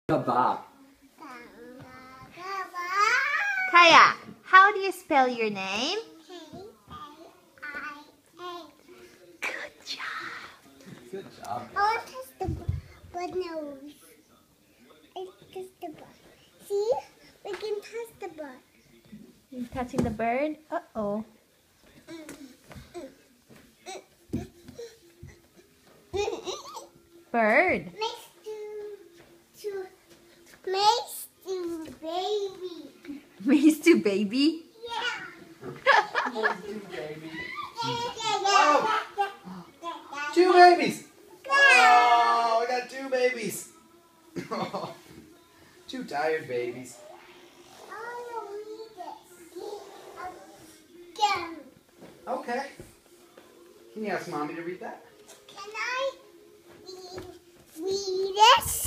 Kebab. Kaya, how do you spell your name? Good job. Good job. I want to touch the bird nose. I touch the bird. See? We can touch the bird. You touching the bird? Uh-oh. Bird. Makes to baby. Mace to baby? Yeah. Oh, two babies. Oh, I got two babies. Two tired babies. Okay. Can you ask Mommy to read that? Can I read this?